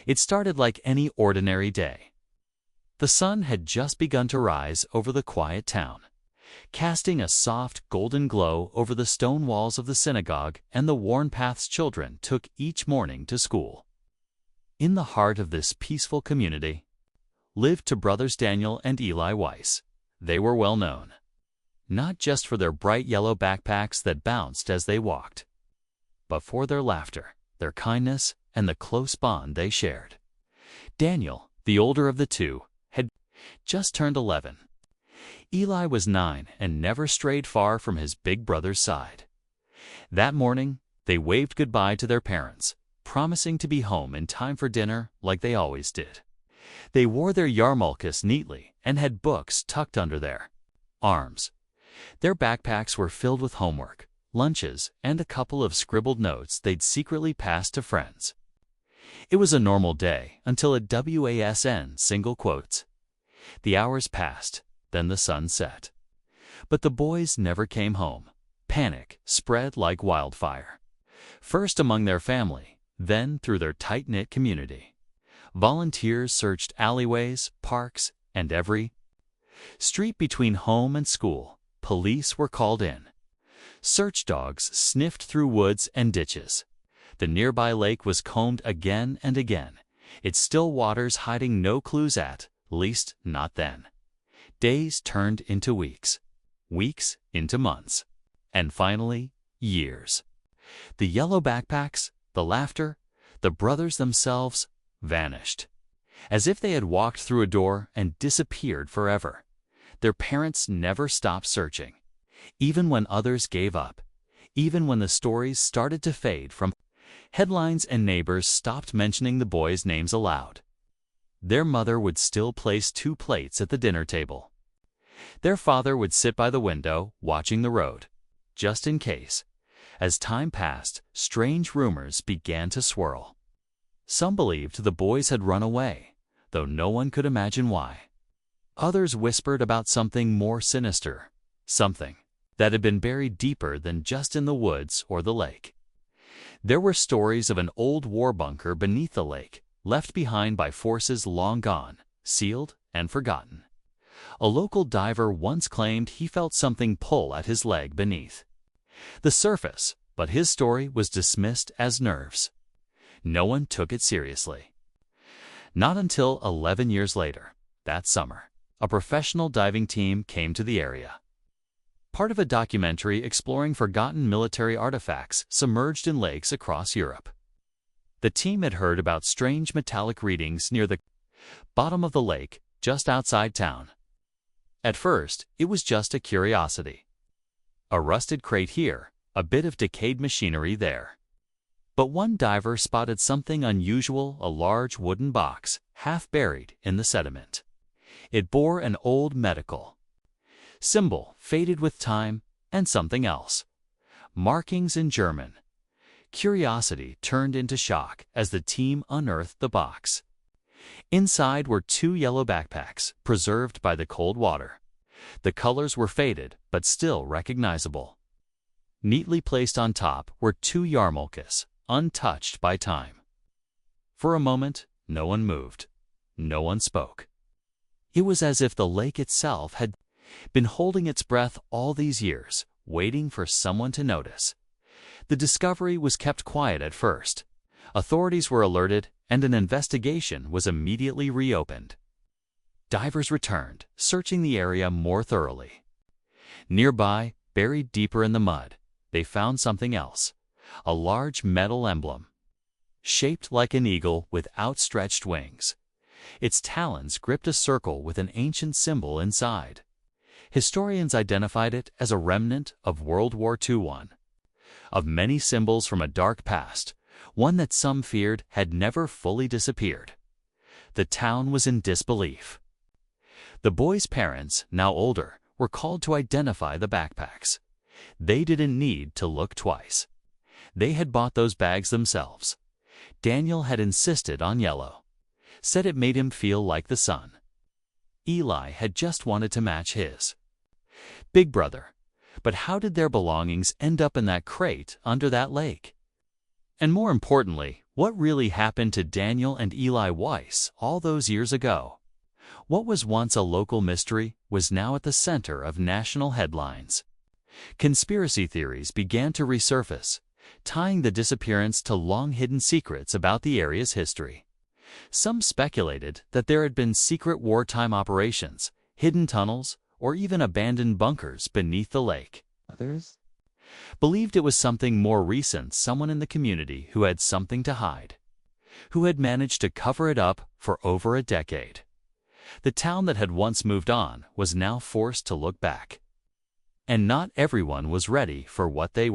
It started like any ordinary day. The sun had just begun to rise over the quiet town, casting a soft golden glow over the stone walls of the synagogue and the worn paths children took each morning to school. In the heart of this peaceful community lived two brothers, Daniel and Eli Weiss. They were well known, not just for their bright yellow backpacks that bounced as they walked, but for their laughter, their kindness, and the close bond they shared. Daniel, the older of the two, had just turned 11. Eli was 9 and never strayed far from his big brother's side. That morning, they waved goodbye to their parents, promising to be home in time for dinner like they always did. They wore their yarmulkes neatly and had books tucked under their arms. Their backpacks were filled with homework, lunches, and a couple of scribbled notes they'd secretly passed to friends. It was a normal day until a WASN single quotes. The hours passed, then the sun set. But the boys never came home. Panic spread like wildfire, first among their family, then through their tight-knit community. Volunteers searched alleyways, parks, and every street between home and school. Police were called in. Search dogs sniffed through woods and ditches. The nearby lake was combed again and again, its still waters hiding no clues at least not then. Days turned into weeks, weeks into months, and finally, years. The yellow backpacks, the laughter, the brothers themselves vanished, as if they had walked through a door and disappeared forever. Their parents never stopped searching, even when others gave up, even when the stories started to fade from headlines and neighbors stopped mentioning the boys' names aloud. Their mother would still place 2 plates at the dinner table. Their father would sit by the window, watching the road, just in case. As time passed, strange rumors began to swirl. Some believed the boys had run away, though no one could imagine why. Others whispered about something more sinister, something that had been buried deeper than just in the woods or the lake. There were stories of an old war bunker beneath the lake, left behind by forces long gone, sealed and forgotten. A local diver once claimed he felt something pull at his leg beneath the surface, but his story was dismissed as nerves. No one took it seriously. Not until 11 years later, that summer, a professional diving team came to the area. Part of a documentary exploring forgotten military artifacts submerged in lakes across Europe. The team had heard about strange metallic readings near the bottom of the lake just outside town. At first, it was just a curiosity. A rusted crate here, a bit of decayed machinery there. But one diver spotted something unusual, a large wooden box, half buried in the sediment. It bore an old medical symbol, faded with time, and something else. Markings in German. Curiosity turned into shock as the team unearthed the box. Inside were 2 yellow backpacks, preserved by the cold water. The colors were faded, but still recognizable. Neatly placed on top were 2 yarmulkes, untouched by time. For a moment, no one moved. No one spoke. It was as if the lake itself had been holding its breath all these years, waiting for someone to notice. The discovery was kept quiet at first. Authorities were alerted, and an investigation was immediately reopened. Divers returned, searching the area more thoroughly. Nearby, buried deeper in the mud, they found something else, a large metal emblem, shaped like an eagle with outstretched wings. Its talons gripped a circle with an ancient symbol inside. Historians identified it as a remnant of World War II, one of many symbols from a dark past, one that some feared had never fully disappeared. The town was in disbelief. The boys' parents, now older, were called to identify the backpacks. They didn't need to look twice. They had bought those bags themselves. Daniel had insisted on yellow, said it made him feel like the sun. Eli had just wanted to match his big brother. But how did their belongings end up in that crate under that lake? And more importantly, What really happened to Daniel and Eli Weiss all those years ago? What was once a local mystery was now at the center of national headlines. Conspiracy theories began to resurface, tying the disappearance to long-hidden secrets about the area's history. Some speculated that there had been secret wartime operations, hidden tunnels, or even abandoned bunkers beneath the lake. Others believed it was something more recent, someone in the community who had something to hide, who had managed to cover it up for over a decade. The town that had once moved on was now forced to look back. And not everyone was ready for what they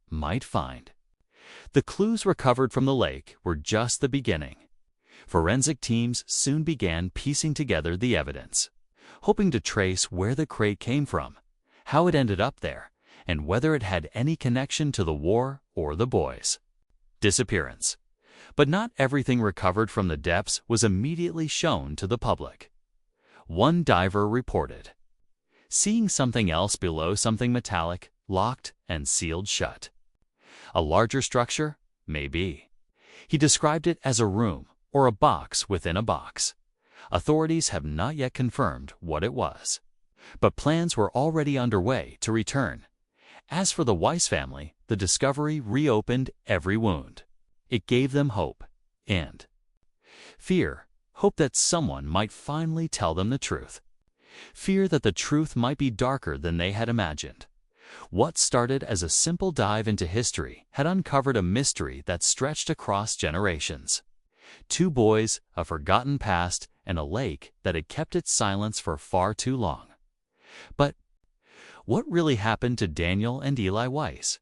might find. The clues recovered from the lake were just the beginning. Forensic teams soon began piecing together the evidence, hoping to trace where the crate came from, how it ended up there, and whether it had any connection to the war or the boys' disappearance. But not everything recovered from the depths was immediately shown to the public. One diver reported seeing something else below, something metallic, locked and sealed shut. A larger structure? Maybe. He described it as a room or a box within a box. Authorities have not yet confirmed what it was, but plans were already underway to return. As for the Weiss family, the discovery reopened every wound. It gave them hope and fear. Hope that someone might finally tell them the truth. Fear that the truth might be darker than they had imagined. What started as a simple dive into history had uncovered a mystery that stretched across generations. Two boys, a forgotten past, and a lake that had kept its silence for far too long. But what really happened to Daniel and Eli Weiss?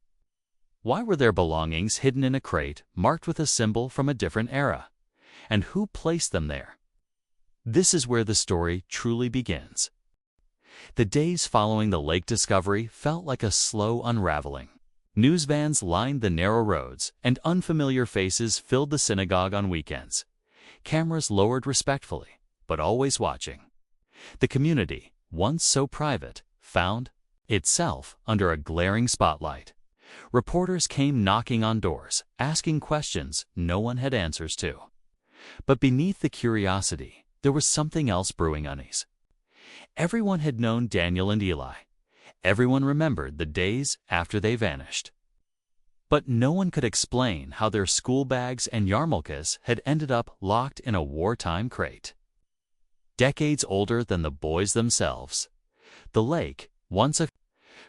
Why were their belongings hidden in a crate marked with a symbol from a different era? And who placed them there? This is where the story truly begins. The days following the lake discovery felt like a slow unraveling. News vans lined the narrow roads, and unfamiliar faces filled the synagogue on weekends. Cameras lowered respectfully, but always watching. The community, once so private, found itself under a glaring spotlight. Reporters came knocking on doors, asking questions no one had answers to. But beneath the curiosity, there was something else brewing, unease. Everyone had known Daniel and Eli. Everyone remembered the days after they vanished. But no one could explain how their school bags and yarmulkes had ended up locked in a wartime crate. Decades older than the boys themselves, the lake, once a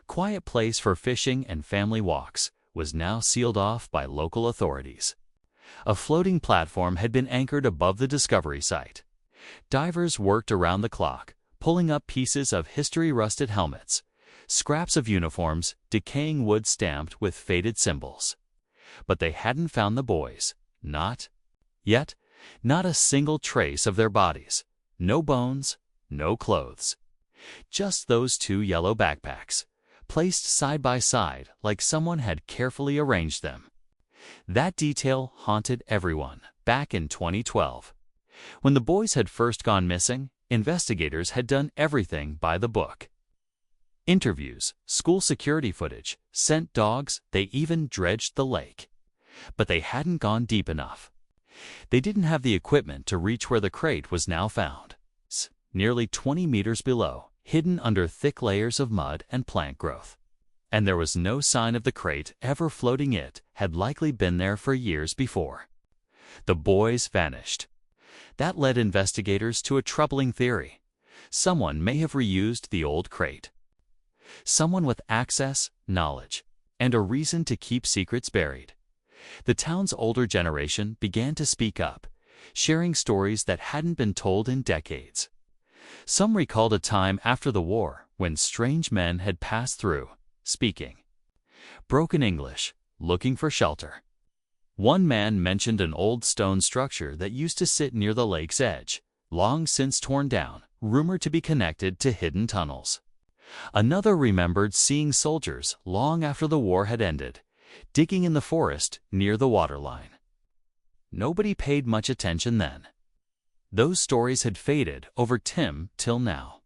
quiet place for fishing and family walks, was now sealed off by local authorities. A floating platform had been anchored above the discovery site. Divers worked around the clock, pulling up pieces of history-rusted helmets, scraps of uniforms, decaying wood stamped with faded symbols. But they hadn't found the boys. Not yet. Not a single trace of their bodies. No bones, no clothes. Just those two yellow backpacks, placed side by side like someone had carefully arranged them. That detail haunted everyone back in 2012. When the boys had first gone missing, investigators had done everything by the book. Interviews, school security footage, scent dogs, they even dredged the lake. But they hadn't gone deep enough. They didn't have the equipment to reach where the crate was now found. Nearly 20 meters below, hidden under thick layers of mud and plant growth. And there was no sign of the crate ever floating. It had likely been there for years before. The boys vanished. That led investigators to a troubling theory. Someone may have reused the old crate. Someone with access, knowledge, and a reason to keep secrets buried. The town's older generation began to speak up, sharing stories that hadn't been told in decades. Some recalled a time after the war when strange men had passed through, speaking broken English, looking for shelter. One man mentioned an old stone structure that used to sit near the lake's edge, long since torn down, rumored to be connected to hidden tunnels. Another remembered seeing soldiers long after the war had ended, digging in the forest near the waterline. Nobody paid much attention then. Those stories had faded over Tim till now.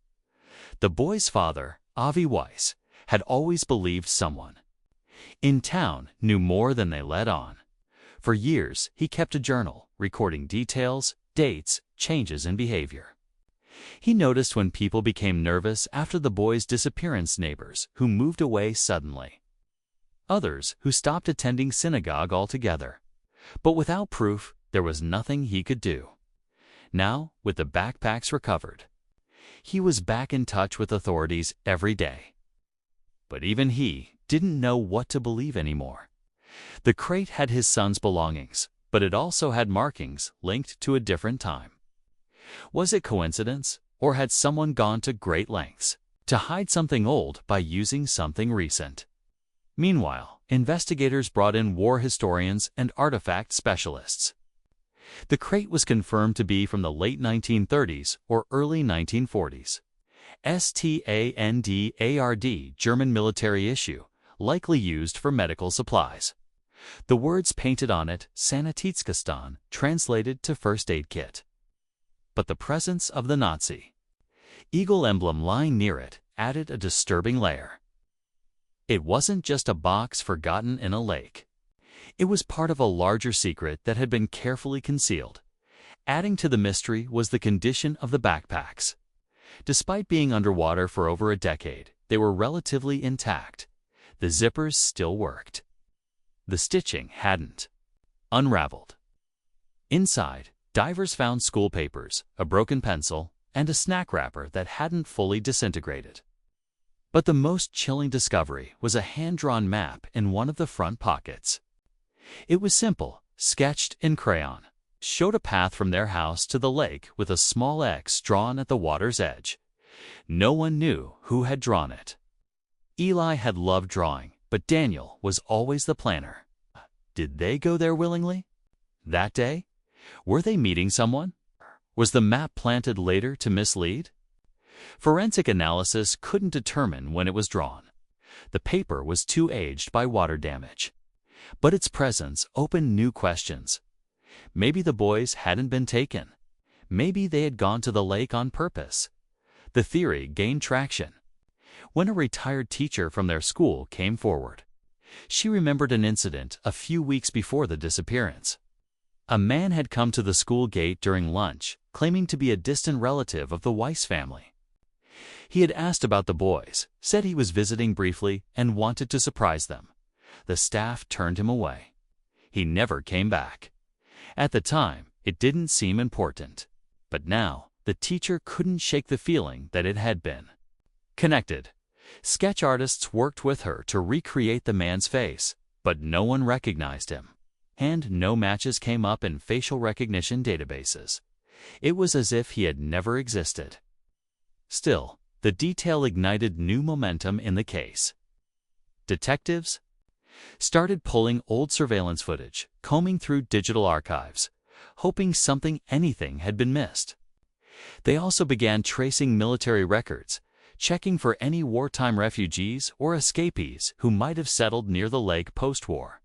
The boy's father, Avi Weiss, had always believed someone in town knew more than they let on. For years, he kept a journal, recording details, dates, changes in behavior. He noticed when people became nervous after the boys' disappearance, neighbors who moved away suddenly, others who stopped attending synagogue altogether. But without proof, there was nothing he could do. Now, with the backpacks recovered, he was back in touch with authorities every day. But even he didn't know what to believe anymore. The crate had his son's belongings, but it also had markings linked to a different time. Was it coincidence, or had someone gone to great lengths to hide something old by using something recent? Meanwhile, investigators brought in war historians and artifact specialists. The crate was confirmed to be from the late 1930s or early 1940s. Standard German military issue, likely used for medical supplies. The words painted on it, Sanitätskasten, translated to first aid kit. But the presence of the Nazi eagle emblem lying near it added a disturbing layer. It wasn't just a box forgotten in a lake. It was part of a larger secret that had been carefully concealed. Adding to the mystery was the condition of the backpacks. Despite being underwater for over a decade, they were relatively intact. The zippers still worked. The stitching hadn't unraveled. Inside, divers found school papers, a broken pencil, and a snack wrapper that hadn't fully disintegrated. But the most chilling discovery was a hand-drawn map in one of the front pockets. It was simple, sketched in crayon, showed a path from their house to the lake with a small X drawn at the water's edge. No one knew who had drawn it. Eli had loved drawing, but Daniel was always the planner. Did they go there willingly? That day? Were they meeting someone? Was the map planted later to mislead? Forensic analysis couldn't determine when it was drawn. The paper was too aged by water damage. But its presence opened new questions. Maybe the boys hadn't been taken. Maybe they had gone to the lake on purpose. The theory gained traction when a retired teacher from their school came forward. She remembered an incident a few weeks before the disappearance. A man had come to the school gate during lunch, claiming to be a distant relative of the Weiss family. He had asked about the boys, said he was visiting briefly, and wanted to surprise them. The staff turned him away. He never came back. At the time, it didn't seem important. But now, the teacher couldn't shake the feeling that it had been connected. Sketch artists worked with her to recreate the man's face, but no one recognized him. And no matches came up in facial recognition databases. It was as if he had never existed. Still, the detail ignited new momentum in the case. Detectives started pulling old surveillance footage, combing through digital archives, hoping anything had been missed. They also began tracing military records, checking for any wartime refugees or escapees who might have settled near the lake post-war.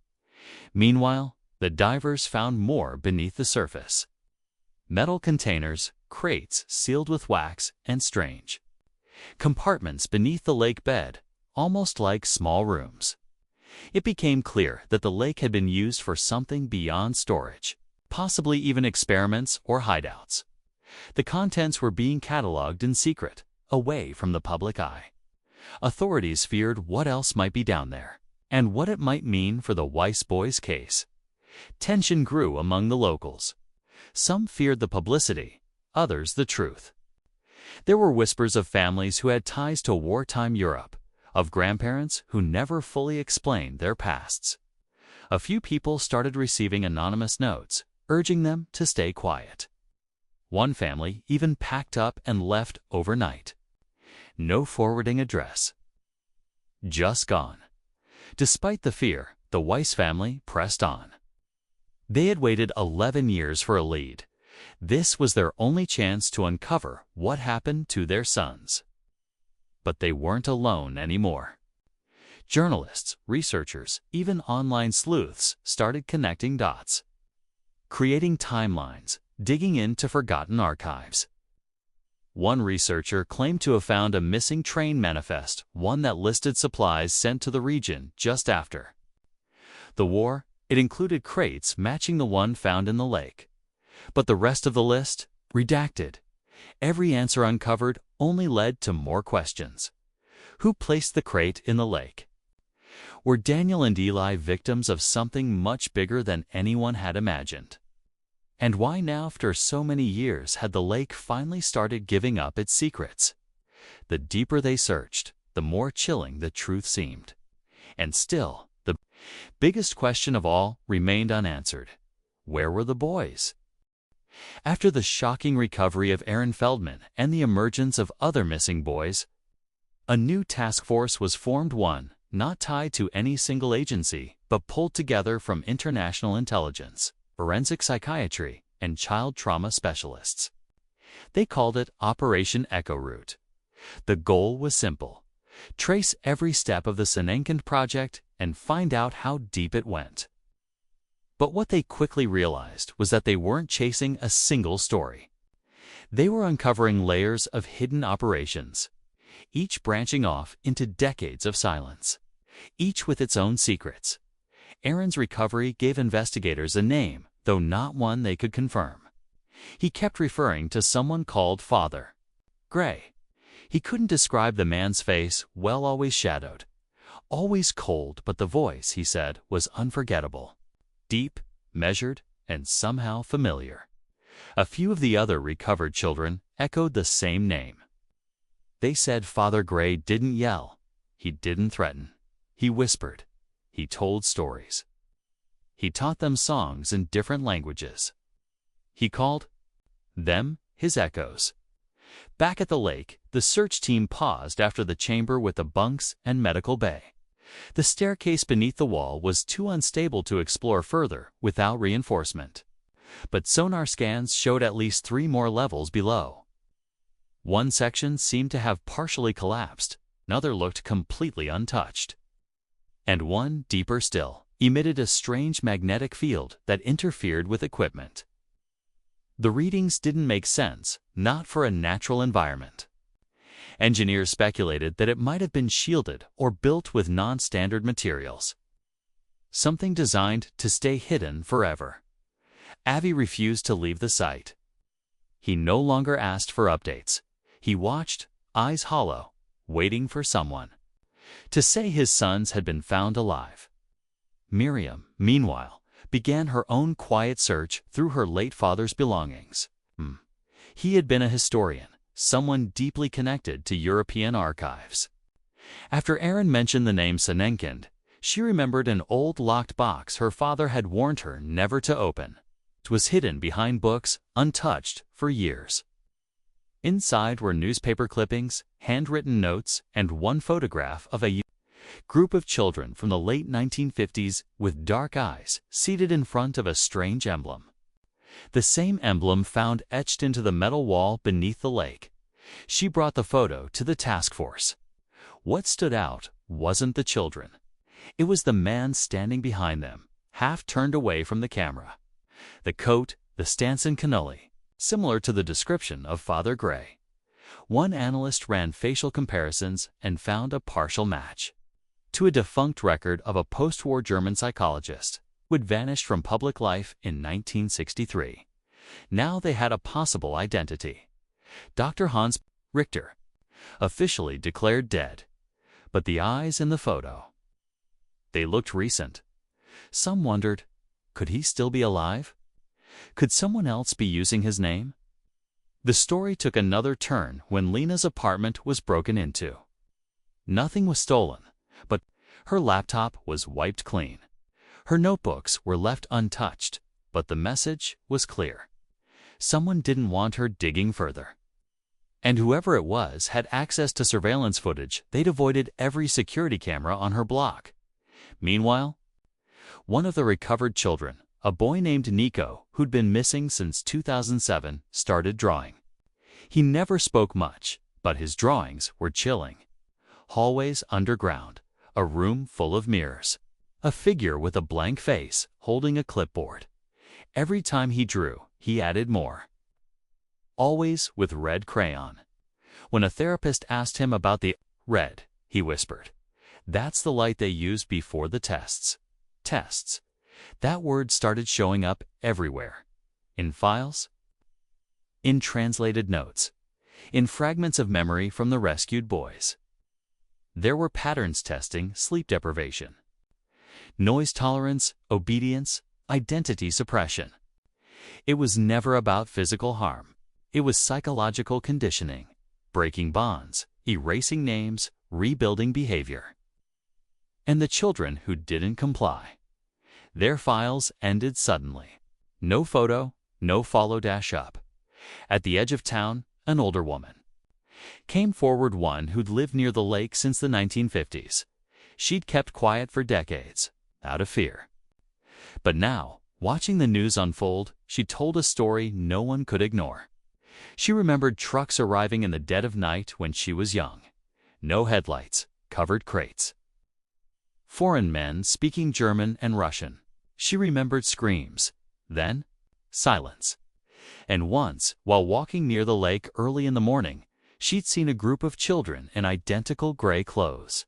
Meanwhile, the divers found more beneath the surface. Metal containers, crates sealed with wax, and strange compartments beneath the lake bed, almost like small rooms. It became clear that the lake had been used for something beyond storage, possibly even experiments or hideouts. The contents were being cataloged in secret, away from the public eye. Authorities feared what else might be down there, and what it might mean for the Weiss boys' case. Tension grew among the locals. Some feared the publicity, others the truth. There were whispers of families who had ties to wartime Europe, of grandparents who never fully explained their pasts. A few people started receiving anonymous notes, urging them to stay quiet. One family even packed up and left overnight. No forwarding address. Just gone. Despite the fear, the Weiss family pressed on. They had waited 11 years for a lead. This was their only chance to uncover what happened to their sons. But they weren't alone anymore. Journalists, researchers, even online sleuths started connecting dots, creating timelines, digging into forgotten archives. One researcher claimed to have found a missing train manifest, one that listed supplies sent to the region just after the war, It included crates matching the one found in the lake. But the rest of the list? Redacted. Every answer uncovered only led to more questions. Who placed the crate in the lake? Were Daniel and Eli victims of something much bigger than anyone had imagined? And why now, after so many years, had the lake finally started giving up its secrets? The deeper they searched, the more chilling the truth seemed. And still, the biggest question of all remained unanswered. Where were the boys? After the shocking recovery of Aaron Feldman and the emergence of other missing boys, a new task force was formed, one not tied to any single agency, but pulled together from international intelligence, forensic psychiatry, and child trauma specialists. They called it Operation Echo Root. The goal was simple: trace every step of the Sinenkind project and find out how deep it went. But what they quickly realized was that they weren't chasing a single story. They were uncovering layers of hidden operations, each branching off into decades of silence, each with its own secrets. Aaron's recovery gave investigators a name, though not one they could confirm. He kept referring to someone called Father Gray. He couldn't describe the man's face, well, always shadowed, always cold, but the voice, he said, was unforgettable. Deep, measured, and somehow familiar. A few of the other recovered children echoed the same name. They said Father Gray didn't yell. He didn't threaten. He whispered. He told stories. He taught them songs in different languages. He called them his echoes. Back at the lake, the search team paused after the chamber with the bunks and medical bay. The staircase beneath the wall was too unstable to explore further without reinforcement. But sonar scans showed at least 3 more levels below. One section seemed to have partially collapsed, another looked completely untouched. And one, deeper still, emitted a strange magnetic field that interfered with equipment. The readings didn't make sense, not for a natural environment. Engineers speculated that it might have been shielded or built with non-standard materials. Something designed to stay hidden forever. Avi refused to leave the site. He no longer asked for updates. He watched, eyes hollow, waiting for someone to say his sons had been found alive. Miriam, meanwhile, began her own quiet search through her late father's belongings. He had been a historian, someone deeply connected to European archives. After Aaron mentioned the name Sinenkind, she remembered an old locked box her father had warned her never to open. It was hidden behind books, untouched for years. Inside were newspaper clippings, handwritten notes, and one photograph of a group of children from the late 1950s with dark eyes seated in front of a strange emblem. The same emblem found etched into the metal wall beneath the lake. She brought the photo to the task force. What stood out wasn't the children. It was the man standing behind them, half turned away from the camera. The coat, the stance and cannoli, similar to the description of Father Gray. One analyst ran facial comparisons and found a partial match to a defunct record of a post-war German psychologist who had vanished from public life in 1963. Now they had a possible identity. Dr. Hans Richter, officially declared dead. But the eyes in the photo, they looked recent. Some wondered, could he still be alive? Could someone else be using his name? The story took another turn when Lena's apartment was broken into. Nothing was stolen, but her laptop was wiped clean. Her notebooks were left untouched, but the message was clear. Someone didn't want her digging further. And whoever it was had access to surveillance footage. They'd avoided every security camera on her block. Meanwhile, one of the recovered children, a boy named Nico, who'd been missing since 2007, started drawing. He never spoke much, but his drawings were chilling. Hallways underground, a room full of mirrors, a figure with a blank face holding a clipboard. Every time he drew, he added more. Always with red crayon. When a therapist asked him about the red, he whispered, "That's the light they used before the tests." Tests. That word started showing up everywhere. In files, in translated notes, in fragments of memory from the rescued boys. There were patterns testing sleep deprivation, noise tolerance, obedience, identity suppression. It was never about physical harm. It was psychological conditioning, breaking bonds, erasing names, rebuilding behavior. And the children who didn't comply. Their files ended suddenly. No photo, no follow-up. At the edge of town, an older woman. Came forward, one who'd lived near the lake since the 1950s. She'd kept quiet for decades, out of fear. But now, watching the news unfold, she told a story no one could ignore. She remembered trucks arriving in the dead of night when she was young. No headlights, covered crates. Foreign men speaking German and Russian. She remembered screams. Then, silence. And once, while walking near the lake early in the morning, she'd seen a group of children in identical gray clothes.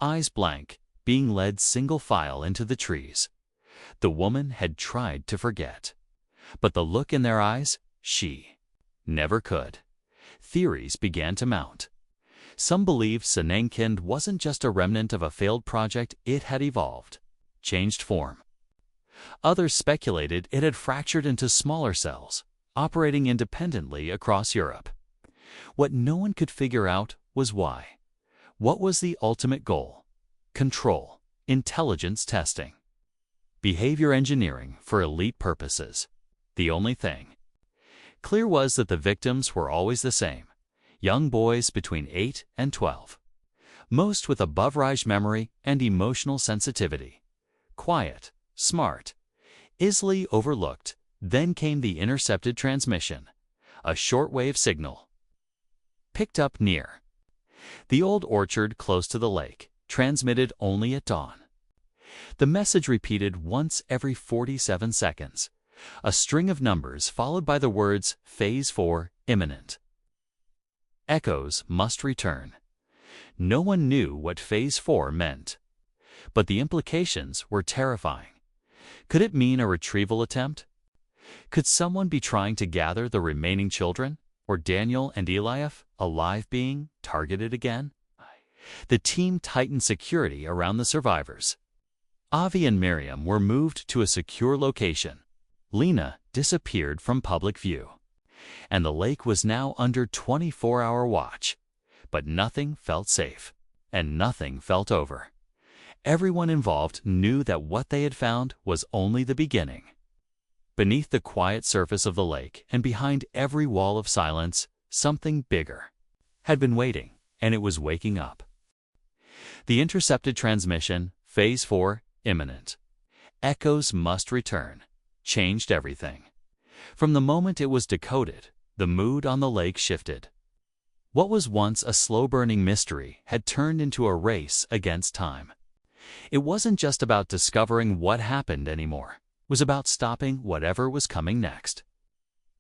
Eyes blank, being led single file into the trees. The woman had tried to forget. But the look in their eyes, she never could. Theories began to mount. Some believed Sinangkind wasn't just a remnant of a failed project, it had evolved, changed form. Others speculated it had fractured into smaller cells, operating independently across Europe. What no one could figure out was why. What was the ultimate goal? Control, intelligence testing, behavior engineering for elite purposes. The only thing clear was that the victims were always the same. Young boys between 8 and 12. Most with above-average memory and emotional sensitivity. Quiet, smart, easily overlooked. Then came the intercepted transmission, a shortwave signal. Picked up near the old orchard close to the lake, transmitted only at dawn. The message repeated once every 47 seconds. A string of numbers followed by the words Phase 4 imminent. Echoes must return. No one knew what Phase 4 meant. But the implications were terrifying. Could it mean a retrieval attempt? Could someone be trying to gather the remaining children? Or Daniel and Eliav, alive, being targeted again? The team tightened security around the survivors. Avi and Miriam were moved to a secure location. Lena disappeared from public view. And the lake was now under 24-hour watch. But nothing felt safe. And nothing felt over. Everyone involved knew that what they had found was only the beginning. Beneath the quiet surface of the lake and behind every wall of silence, something bigger had been waiting, and it was waking up. The intercepted transmission, Phase 4, imminent. Echoes must return. Changed everything. From the moment it was decoded, the mood on the lake shifted. What was once a slow-burning mystery had turned into a race against time. It wasn't just about discovering what happened anymore. It was about stopping whatever was coming next.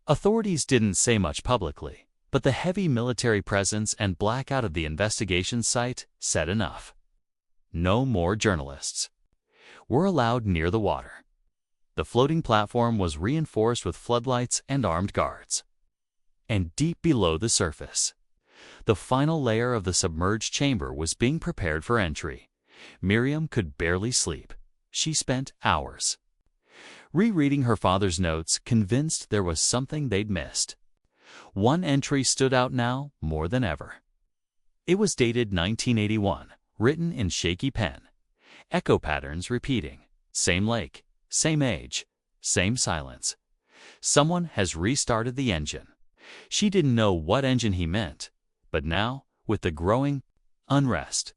Authorities didn't say much publicly, but the heavy military presence and blackout of the investigation site said enough. No more journalists were allowed near the water. The floating platform was reinforced with floodlights and armed guards. And deep below the surface, the final layer of the submerged chamber was being prepared for entry. Miriam could barely sleep. She spent hours rereading her father's notes, convinced there was something they'd missed. One entry stood out now more than ever. It was dated 1981, written in shaky pen. Echo patterns repeating. Same lake, same age, same silence. Someone has restarted the engine. She didn't know what engine he meant, but now, with the growing unrest,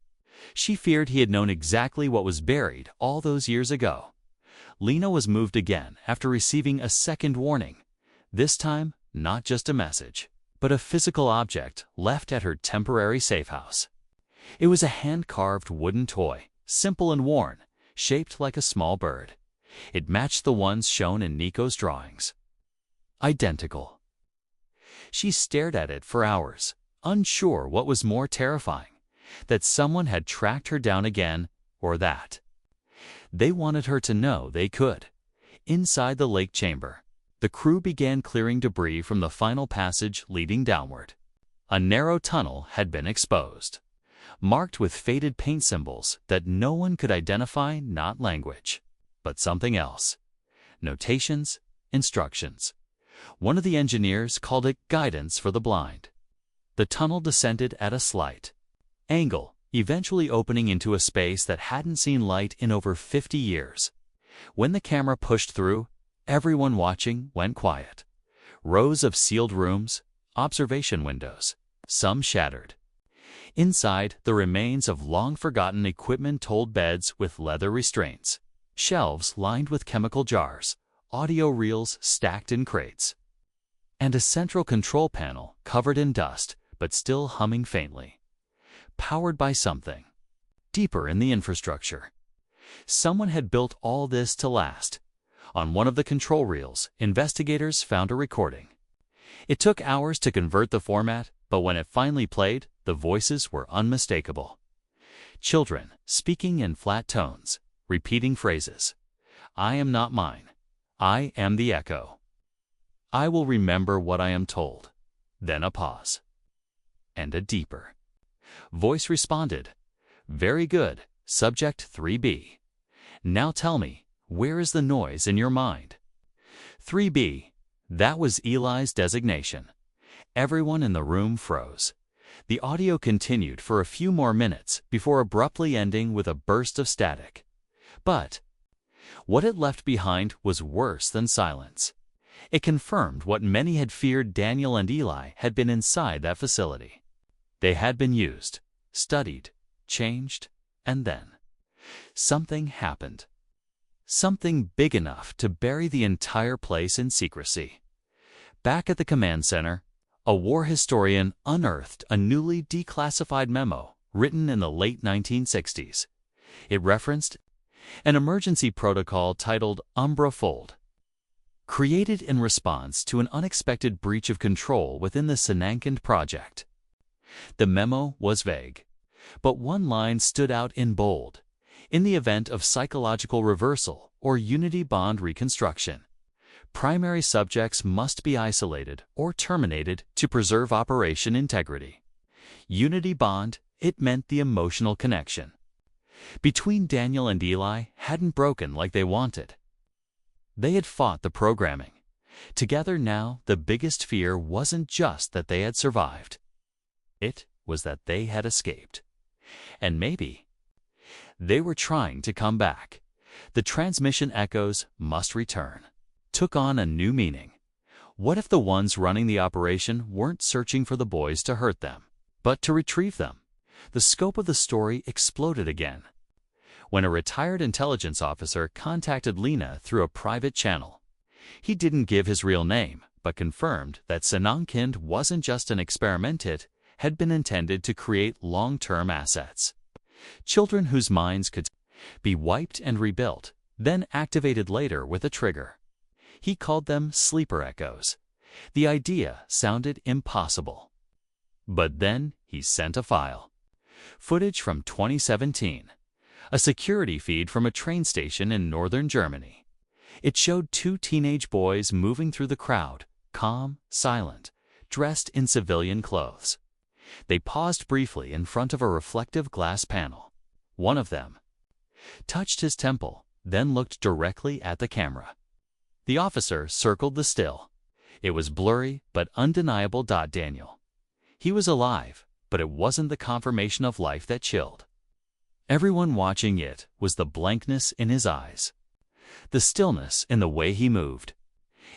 she feared he had known exactly what was buried all those years ago. Lena was moved again after receiving a second warning. This time, not just a message, but a physical object left at her temporary safe house. It was a hand-carved wooden toy, simple and worn, shaped like a small bird. It matched the ones shown in Nico's drawings. Identical. She stared at it for hours, unsure what was more terrifying, that someone had tracked her down again, or that They wanted her to know they could. Inside the lake chamber, the crew began clearing debris from the final passage leading downward. A narrow tunnel had been exposed, marked with faded paint symbols that no one could identify, not language, but something else. Notations, instructions. One of the engineers called it guidance for the blind. The tunnel descended at a slight angle, eventually opening into a space that hadn't seen light in over 50 years. When the camera pushed through, everyone watching went quiet. Rows of sealed rooms, observation windows, some shattered. Inside, the remains of long-forgotten equipment-told beds with leather restraints, shelves lined with chemical jars, audio reels stacked in crates, and a central control panel covered in dust but still humming faintly. Powered by something deeper in the infrastructure. Someone had built all this to last. On one of the control reels, investigators found a recording. It took hours to convert the format, but when it finally played, the voices were unmistakable. Children speaking in flat tones, repeating phrases. I am not mine. I am the echo. I will remember what I am told. Then a pause. And a deeper voice responded. Very good, subject 3B. Now tell me, where is the noise in your mind? 3B. That was Eli's designation. Everyone in the room froze. The audio continued for a few more minutes before abruptly ending with a burst of static. But what it left behind was worse than silence. It confirmed what many had feared. Daniel and Eli had been inside that facility. They had been used, studied, changed, and then something happened. Something big enough to bury the entire place in secrecy. Back at the command center, a war historian unearthed a newly declassified memo written in the late 1960s. It referenced an emergency protocol titled Umbra Fold, created in response to an unexpected breach of control within the Sanankand project. The memo was vague, but one line stood out in bold. In the event of psychological reversal or unity bond reconstruction, primary subjects must be isolated or terminated to preserve operation integrity. Unity bond, it meant the emotional connection between Daniel and Eli hadn't broken like they wanted. They had fought the programming. Together now, the biggest fear wasn't just that they had survived. It was that they had escaped. And maybe they were trying to come back. The transmission echoes must return took on a new meaning. What if the ones running the operation weren't searching for the boys to hurt them, but to retrieve them? The scope of the story exploded again when a retired intelligence officer contacted Lena through a private channel. He didn't give his real name, but confirmed that Sanankand wasn't just an experiment. It had been intended to create long-term assets. Children whose minds could be wiped and rebuilt, then activated later with a trigger. He called them sleeper echoes. The idea sounded impossible. But then he sent a file. Footage from 2017. A security feed from a train station in northern Germany. It showed two teenage boys moving through the crowd, calm, silent, dressed in civilian clothes. They paused briefly in front of a reflective glass panel. One of them touched his temple, then looked directly at the camera. The officer circled the still. It was blurry but undeniable. Daniel. He was alive, but it wasn't the confirmation of life that chilled. Everyone watching it was the blankness in his eyes, the stillness in the way he moved.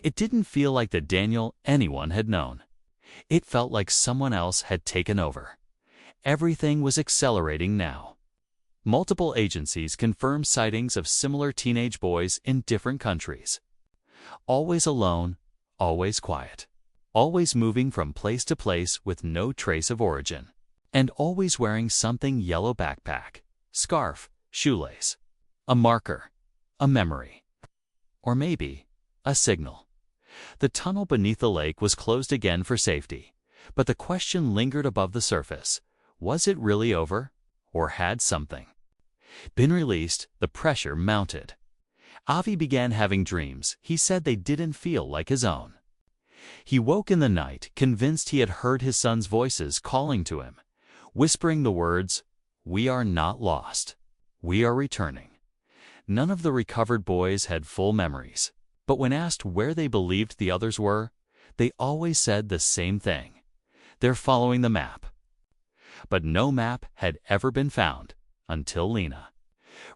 It didn't feel like the Daniel anyone had known. It felt like someone else had taken over. Everything was accelerating now. Multiple agencies confirmed sightings of similar teenage boys in different countries. Always alone, always quiet, always moving from place to place with no trace of origin, and always wearing something yellow: backpack, scarf, shoelace, a marker, a memory, or maybe a signal. The tunnel beneath the lake was closed again for safety, but the question lingered above the surface. Was it really over, or had something Been released, the pressure mounted. Avi began having dreams he said they didn't feel like his own. He woke in the night, convinced he had heard his son's voices calling to him, whispering the words, "We are not lost. We are returning." None of the recovered boys had full memories, but when asked where they believed the others were, they always said the same thing. They're following the map. But no map had ever been found until Lena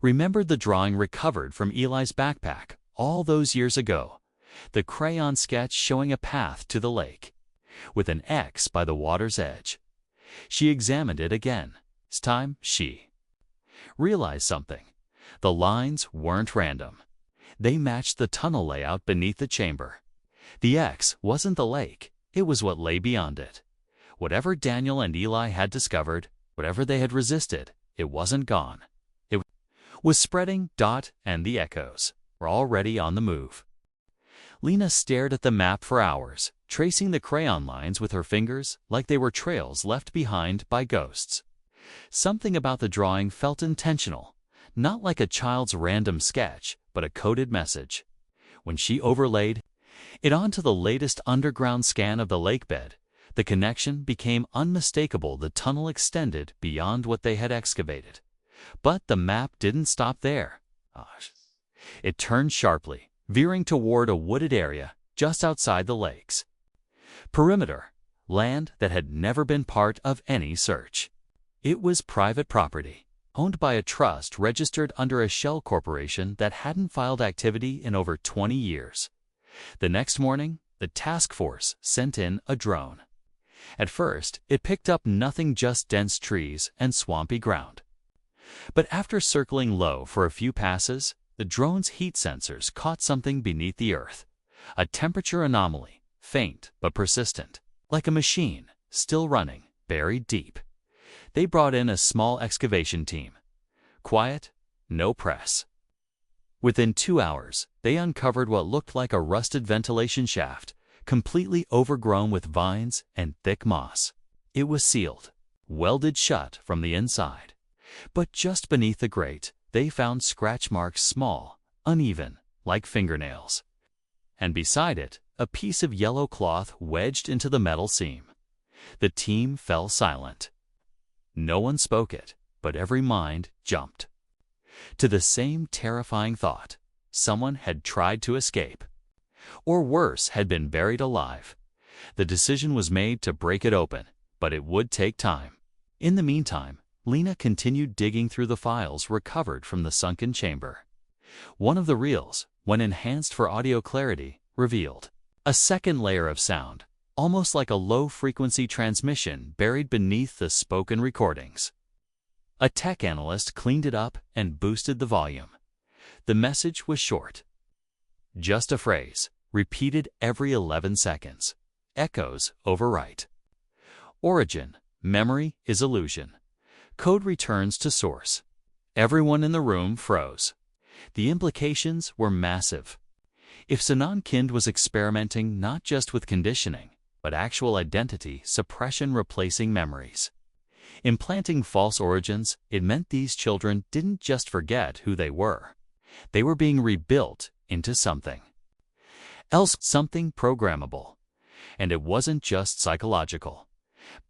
remembered the drawing recovered from Eli's backpack all those years ago, the crayon sketch showing a path to the lake, with an X by the water's edge. She examined it again. This time she realized something. The lines weren't random. They matched the tunnel layout beneath the chamber. The X wasn't the lake, it was what lay beyond it. Whatever Daniel and Eli had discovered, whatever they had resisted, it wasn't gone. It was spreading. Dot and the echoes were already on the move. Lena stared at the map for hours, tracing the crayon lines with her fingers like they were trails left behind by ghosts. Something about the drawing felt intentional, not like a child's random sketch, but a coded message. When she overlaid it onto the latest underground scan of the lakebed, the connection became unmistakable. The tunnel extended beyond what they had excavated. But the map didn't stop there. It turned sharply, veering toward a wooded area just outside the lakes. Perimeter, land that had never been part of any search. It was private property, owned by a trust registered under a shell corporation that hadn't filed activity in over 20 years. The next morning, the task force sent in a drone. At first, it picked up nothing, just dense trees and swampy ground. But after circling low for a few passes, the drone's heat sensors caught something beneath the earth. A temperature anomaly, faint but persistent, like a machine, still running, buried deep. They brought in a small excavation team. Quiet, no press. Within 2 hours, they uncovered what looked like a rusted ventilation shaft, completely overgrown with vines and thick moss. It was sealed, welded shut from the inside. But just beneath the grate, they found scratch marks, small, uneven, like fingernails. And beside it, a piece of yellow cloth wedged into the metal seam. The team fell silent. No one spoke it, but every mind jumped to the same terrifying thought. Someone had tried to escape. Or worse, had been buried alive. The decision was made to break it open, but it would take time. In the meantime, Lena continued digging through the files recovered from the sunken chamber. One of the reels, when enhanced for audio clarity, revealed a second layer of sound, almost like a low-frequency transmission buried beneath the spoken recordings. A tech analyst cleaned it up and boosted the volume. The message was short. Just a phrase, repeated every 11 seconds. Echoes overwrite. Origin, memory is illusion. Code returns to source. Everyone in the room froze. The implications were massive. If Sinan Kind was experimenting not just with conditioning, but actual identity suppression, replacing memories, implanting false origins, it meant these children didn't just forget who they were. They were being rebuilt into something else, something programmable. And it wasn't just psychological.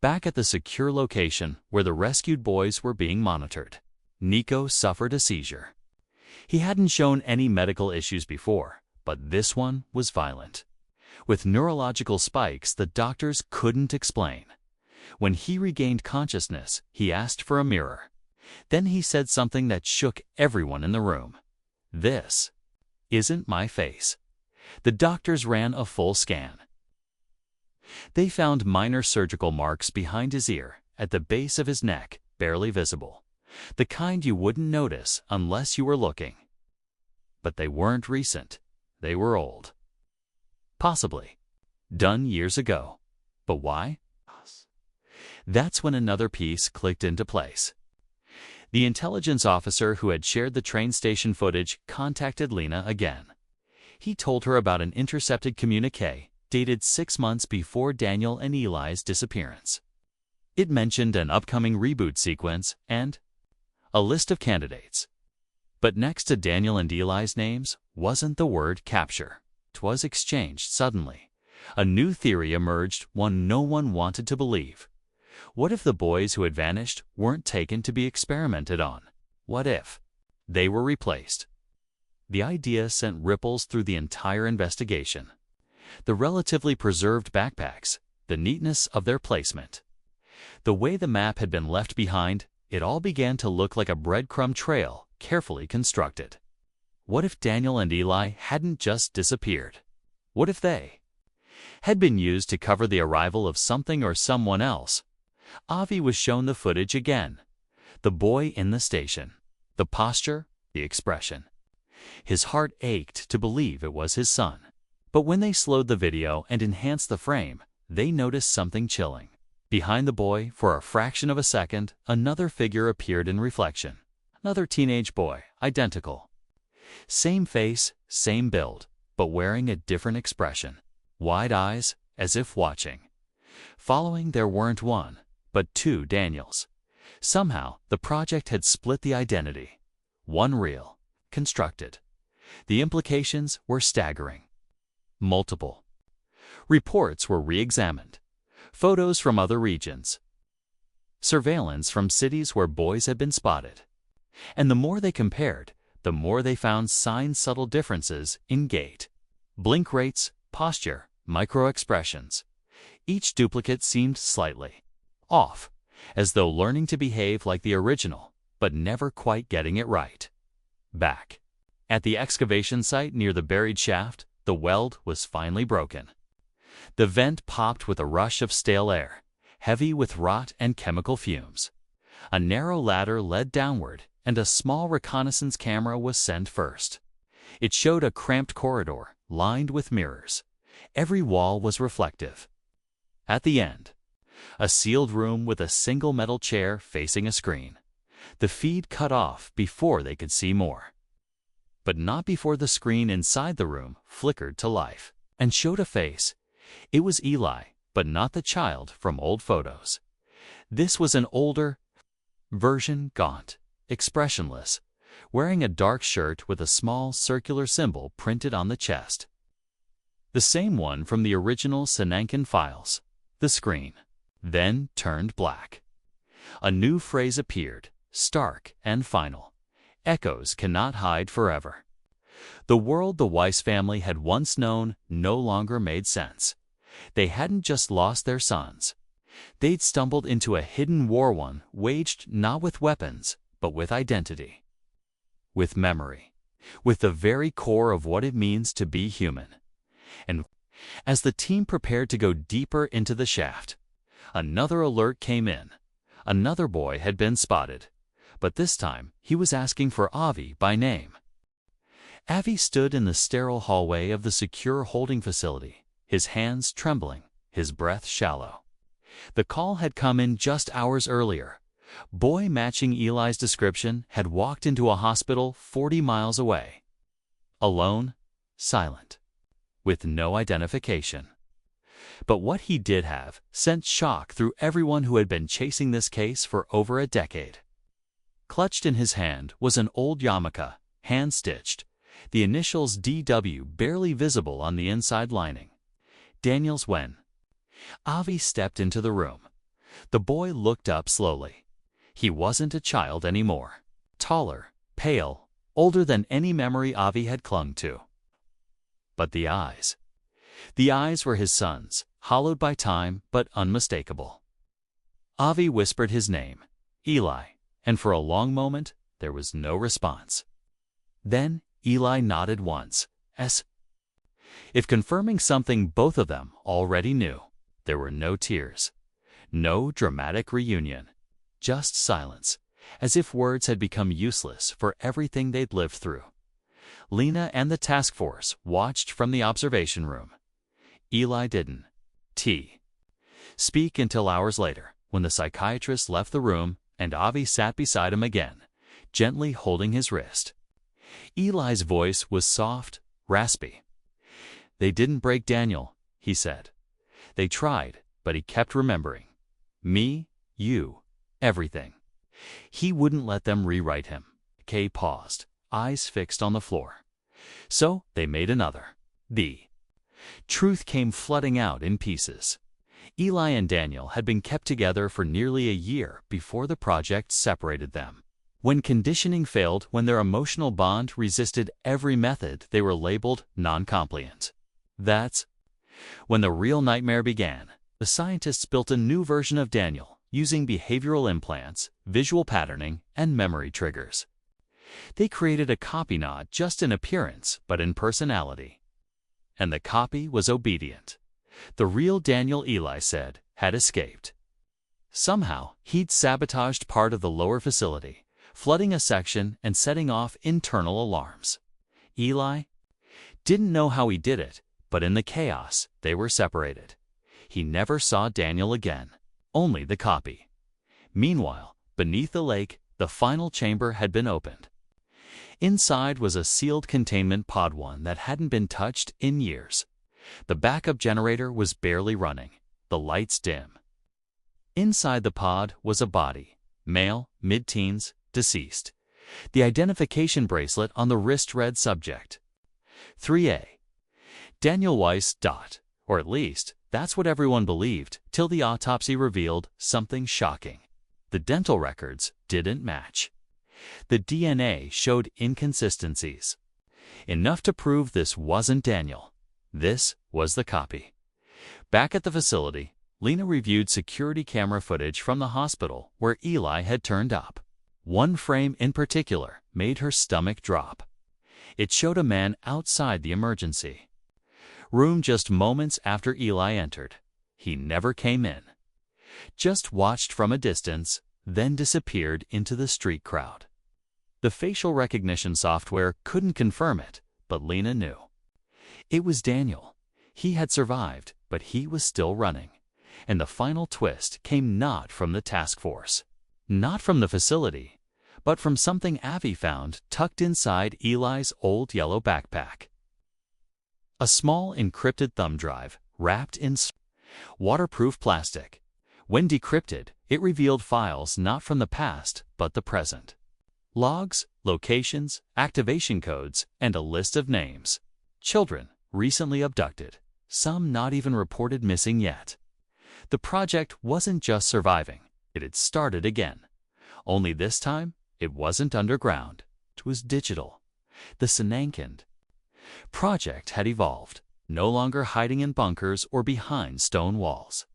Back at the secure location where the rescued boys were being monitored, Nico suffered a seizure. He hadn't shown any medical issues before, but this one was violent, with neurological spikes the doctors couldn't explain. When he regained consciousness, he asked for a mirror. Then he said something that shook everyone in the room. "This isn't my face." The doctors ran a full scan. They found minor surgical marks behind his ear, at the base of his neck, barely visible. The kind you wouldn't notice unless you were looking. But they weren't recent. They were old. Possibly done years ago. But why? That's when another piece clicked into place. The intelligence officer who had shared the train station footage contacted Lena again. He told her about an intercepted communique dated 6 months before Daniel and Eli's disappearance. It mentioned an upcoming reboot sequence and a list of candidates. But next to Daniel and Eli's names wasn't the word capture. It was exchanged suddenly. A new theory emerged, one no one wanted to believe. What if the boys who had vanished weren't taken to be experimented on? What if they were replaced? The idea sent ripples through the entire investigation. The relatively preserved backpacks, the neatness of their placement, the way the map had been left behind, it all began to look like a breadcrumb trail carefully constructed. What if Daniel and Eli hadn't just disappeared? What if they had been used to cover the arrival of something or someone else? Avi was shown the footage again. The boy in the station. The posture, the expression. His heart ached to believe it was his son. But when they slowed the video and enhanced the frame, they noticed something chilling. Behind the boy, for a fraction of a second, another figure appeared in reflection. Another teenage boy, identical. Same face, same build, but wearing a different expression. Wide eyes, as if watching. Following, there weren't one, but two Daniels. Somehow, the project had split the identity. One real, constructed. The implications were staggering. Multiple reports were re-examined. Photos from other regions. Surveillance from cities where boys had been spotted. And the more they compared, the more they found subtle differences in gait, blink rates, posture, micro-expressions. Each duplicate seemed slightly off, as though learning to behave like the original, but never quite getting it right. Back at the excavation site near the buried shaft, the weld was finally broken. The vent popped with a rush of stale air, heavy with rot and chemical fumes. A narrow ladder led downward, and a small reconnaissance camera was sent first. It showed a cramped corridor, lined with mirrors. Every wall was reflective. At the end, a sealed room with a single metal chair facing a screen. The feed cut off before they could see more. But not before the screen inside the room flickered to life and showed a face. It was Eli, but not the child from old photos. This was an older version, gaunt, expressionless, wearing a dark shirt with a small circular symbol printed on the chest. The same one from the original Sinankin files. The screen then turned black. A new phrase appeared, stark and final. Echoes cannot hide forever. The world the Weiss family had once known no longer made sense. They hadn't just lost their sons. They'd stumbled into a hidden war, one waged not with weapons, but with identity. With memory. With the very core of what it means to be human. And as the team prepared to go deeper into the shaft, another alert came in. Another boy had been spotted, but this time he was asking for Avi by name. Avi stood in the sterile hallway of the secure holding facility, his hands trembling, his breath shallow. The call had come in just hours earlier. Boy matching Eli's description had walked into a hospital 40 miles away. Alone, silent, with no identification. But what he did have sent shock through everyone who had been chasing this case for over a decade. Clutched in his hand was an old yarmulke, hand-stitched, the initials DW barely visible on the inside lining. Daniel's. When Avi stepped into the room, the boy looked up slowly. He wasn't a child anymore. Taller, pale, older than any memory Avi had clung to. But the eyes. The eyes were his son's, hollowed by time but unmistakable. Avi whispered his name, Eli, and for a long moment there was no response. Then Eli nodded once, as if confirming something both of them already knew. There were no tears, no dramatic reunion, just silence, as if words had become useless for everything they'd lived through. Lena and the task force watched from the observation room. Eli didn't speak until hours later, when the psychiatrist left the room and Avi sat beside him again, gently holding his wrist. Eli's voice was soft, raspy. "They didn't break Daniel," he said. "They tried, but he kept remembering. Me, you, everything. He wouldn't let them rewrite him. Kay paused, eyes fixed on the floor. So they made another. The truth came flooding out in pieces. Eli and Daniel had been kept together for nearly a year before the project separated them. When conditioning failed, when their emotional bond resisted every method, they were labeled non-compliant. That's when the real nightmare began. The scientists built a new version of Daniel, using behavioral implants, visual patterning, and memory triggers. They created a copy not just in appearance, but in personality. And the copy was obedient. The real Daniel, Eli said, had escaped. Somehow, he'd sabotaged part of the lower facility, flooding a section and setting off internal alarms. Eli didn't know how he did it, but in the chaos, they were separated. He never saw Daniel again, only the copy. Meanwhile, beneath the lake, the final chamber had been opened. Inside was a sealed containment pod, one that hadn't been touched in years. The backup generator was barely running, the lights dim. Inside the pod was a body, male, mid-teens, deceased. The identification bracelet on the wrist read subject 3A. Daniel Weiss. Or at least, that's what everyone believed, till the autopsy revealed something shocking. The dental records didn't match. The DNA showed inconsistencies. Enough to prove this wasn't Daniel. This was the copy. Back at the facility, Lena reviewed security camera footage from the hospital where Eli had turned up. One frame in particular made her stomach drop. It showed a man outside the emergency room just moments after Eli entered. He never came in. Just watched from a distance, then disappeared into the street crowd. The facial recognition software couldn't confirm it, but Lena knew. It was Daniel. He had survived, but he was still running. And the final twist came not from the task force, not from the facility, but from something Avi found tucked inside Eli's old yellow backpack. A small encrypted thumb drive wrapped in waterproof plastic. When decrypted, it revealed files not from the past, but the present. Logs, locations, activation codes, and a list of names. Children recently abducted, some not even reported missing yet. The project wasn't just surviving, it had started again. Only this time, it wasn't underground, it was digital. The Sinankind project had evolved, no longer hiding in bunkers or behind stone walls.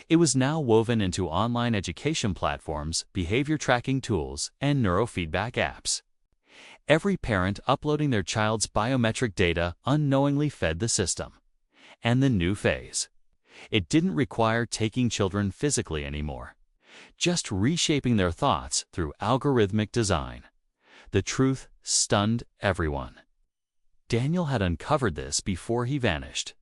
It was now woven into online education platforms, behavior tracking tools, and neurofeedback apps. Every parent uploading their child's biometric data unknowingly fed the system. And the new phase. It didn't require taking children physically anymore, just reshaping their thoughts through algorithmic design. The truth stunned everyone. Daniel had uncovered this before he vanished.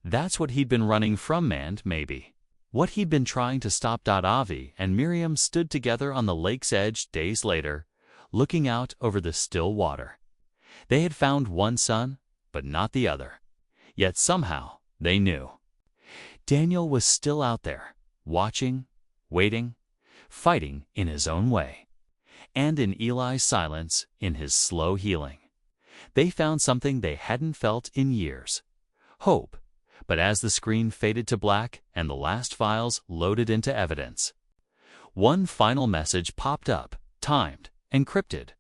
That's what he'd been running from, and maybe what he'd been trying to stop. Avi and Miriam stood together on the lake's edge days later, looking out over the still water. They had found one son, but not the other. Yet somehow, they knew. Daniel was still out there, watching, waiting, fighting in his own way. And in Eli's silence, in his slow healing, they found something they hadn't felt in years. Hope. But as the screen faded to black and the last files loaded into evidence, one final message popped up, timed, encrypted,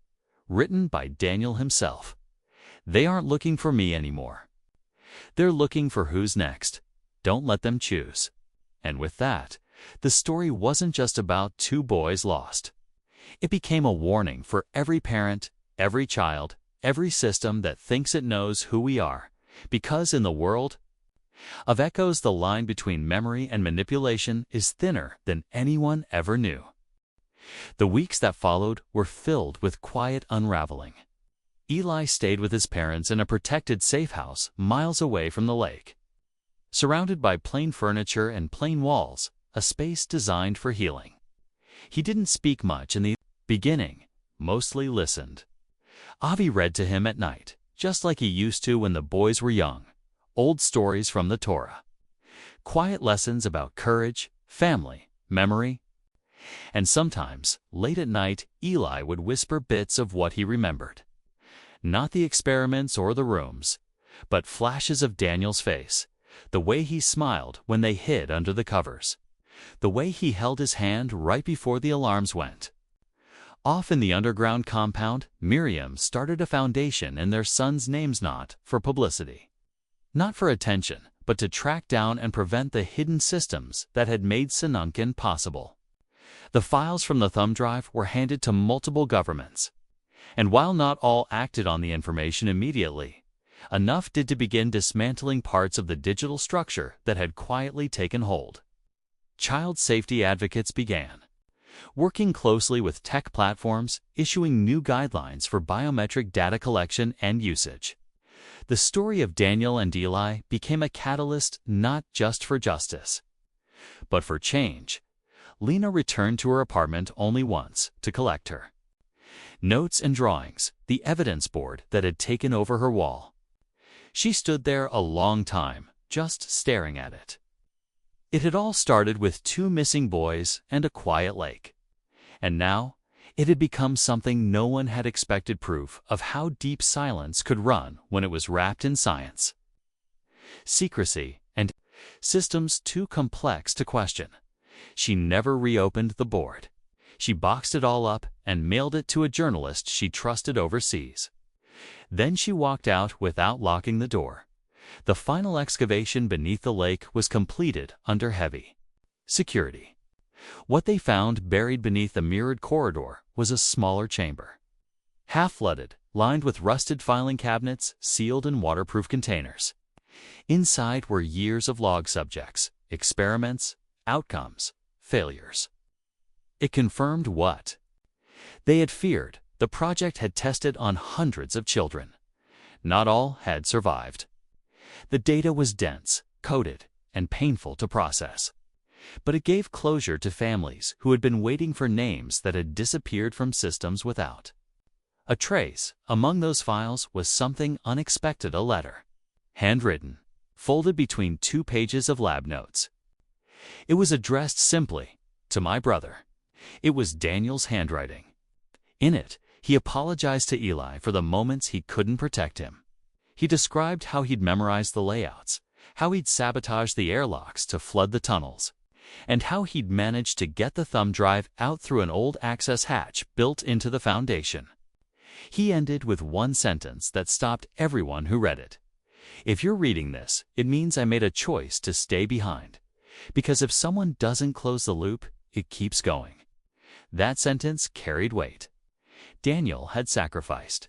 written by Daniel himself. They aren't looking for me anymore. They're looking for who's next. Don't let them choose. And with that, the story wasn't just about two boys lost. It became a warning for every parent, every child, every system that thinks it knows who we are, because in the world of echoes, the line between memory and manipulation is thinner than anyone ever knew. The weeks that followed were filled with quiet unraveling. Eli stayed with his parents in a protected safe house miles away from the lake. Surrounded by plain furniture and plain walls, a space designed for healing. He didn't speak much in the beginning, mostly listened. Avi read to him at night, just like he used to when the boys were young. Old stories from the Torah. Quiet lessons about courage, family, memory. And sometimes, late at night, Eli would whisper bits of what he remembered. Not the experiments or the rooms, but flashes of Daniel's face, the way he smiled when they hid under the covers, the way he held his hand right before the alarms went. Off in the underground compound, Miriam started a foundation in their son's name's knot for publicity. Not for attention, but to track down and prevent the hidden systems that had made Sinunkin possible. The files from the thumb drive were handed to multiple governments, and while not all acted on the information immediately, enough did to begin dismantling parts of the digital structure that had quietly taken hold. Child safety advocates began, working closely with tech platforms, issuing new guidelines for biometric data collection and usage. The story of Daniel and Eli became a catalyst not just for justice, but for change. Lena returned to her apartment only once to collect her notes and drawings, the evidence board that had taken over her wall. She stood there a long time, just staring at it. It had all started with 2 missing boys and a quiet lake. And now, it had become something no one had expected proof of how deep silence could run when it was wrapped in science. Secrecy and systems too complex to question. She never reopened the board. She boxed it all up and mailed it to a journalist she trusted overseas. Then she walked out without locking the door. The final excavation beneath the lake was completed under heavy security. What they found buried beneath the mirrored corridor was a smaller chamber, half-flooded, lined with rusted filing cabinets sealed in waterproof containers. Inside were years of log subjects, experiments, outcomes, failures. It confirmed what they had feared. The project had tested on hundreds of children. Not all had survived. The data was dense, coded, and painful to process. But it gave closure to families who had been waiting for names that had disappeared from systems without a trace. Among those files was something unexpected: a letter, handwritten, folded between 2 pages of lab notes. It was addressed simply, "To my brother." It was Daniel's handwriting. In it, he apologized to Eli for the moments he couldn't protect him. He described how he'd memorized the layouts, how he'd sabotaged the airlocks to flood the tunnels, and how he'd managed to get the thumb drive out through an old access hatch built into the foundation. He ended with one sentence that stopped everyone who read it. "If you're reading this, it means I made a choice to stay behind. Because if someone doesn't close the loop, it keeps going." That sentence carried weight. Daniel had sacrificed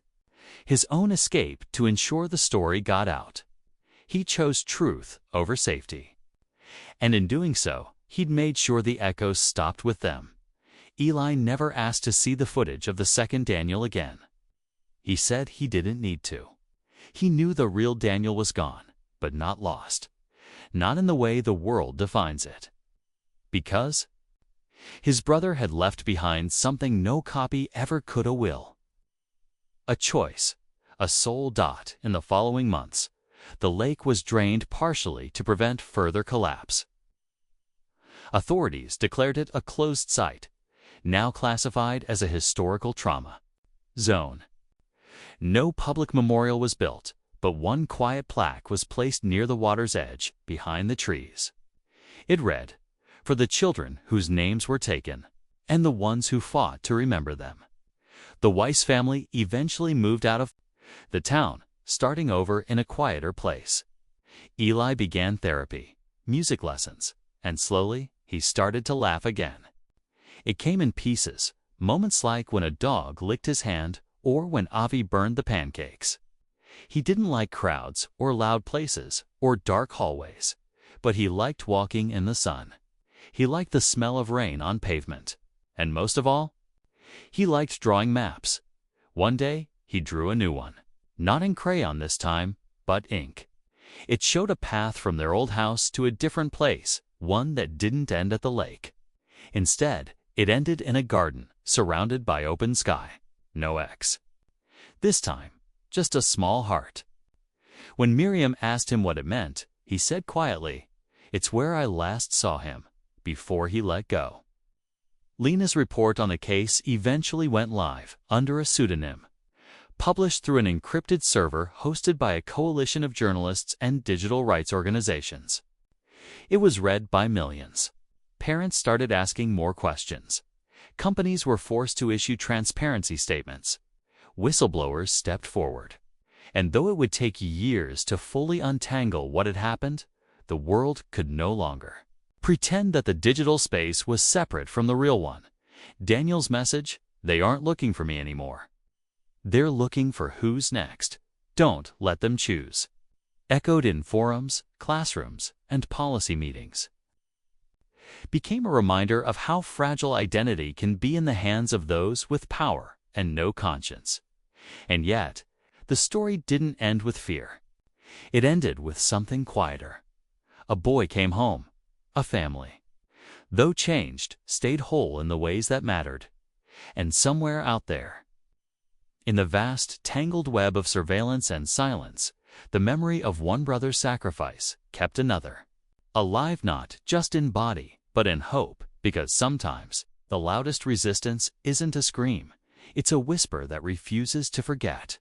his own escape to ensure the story got out. He chose truth over safety. And in doing so, he'd made sure the echoes stopped with them. Eli never asked to see the footage of the second Daniel again. He said he didn't need to. He knew the real Daniel was gone, but not lost. Not in the way the world defines it. Because his brother had left behind something no copy ever could or will. A choice, a sole dot. In the following months, the lake was drained partially to prevent further collapse. Authorities declared it a closed site, now classified as a historical trauma zone. No public memorial was built, but one quiet plaque was placed near the water's edge, behind the trees. It read, "For the children whose names were taken, and the ones who fought to remember them." The Weiss family eventually moved out of the town, starting over in a quieter place. Eli began therapy, music lessons, and slowly he started to laugh again. It came in pieces, moments like when a dog licked his hand or when Avi burned the pancakes. He didn't like crowds or loud places or dark hallways, but he liked walking in the sun. He liked the smell of rain on pavement. And most of all, he liked drawing maps. One day, he drew a new one. Not in crayon this time, but ink. It showed a path from their old house to a different place, one that didn't end at the lake. Instead, it ended in a garden, surrounded by open sky. No X. This time, just a small heart. When Miriam asked him what it meant, he said quietly, "It's where I last saw him, before he let go." Lena's report on the case eventually went live under a pseudonym, published through an encrypted server hosted by a coalition of journalists and digital rights organizations. It was read by millions. Parents started asking more questions. Companies were forced to issue transparency statements. Whistleblowers stepped forward. And though it would take years to fully untangle what had happened, the world could no longer pretend that the digital space was separate from the real one. Daniel's message: they aren't looking for me anymore. They're looking for who's next. Don't let them choose. Echoed in forums, classrooms, and policy meetings. Became a reminder of how fragile identity can be in the hands of those with power and no conscience. And yet, the story didn't end with fear. It ended with something quieter. A boy came home. A family, though changed, stayed whole in the ways that mattered. And somewhere out there, in the vast, tangled web of surveillance and silence, the memory of one brother's sacrifice kept another alive, not just in body, but in hope, because sometimes the loudest resistance isn't a scream, it's a whisper that refuses to forget.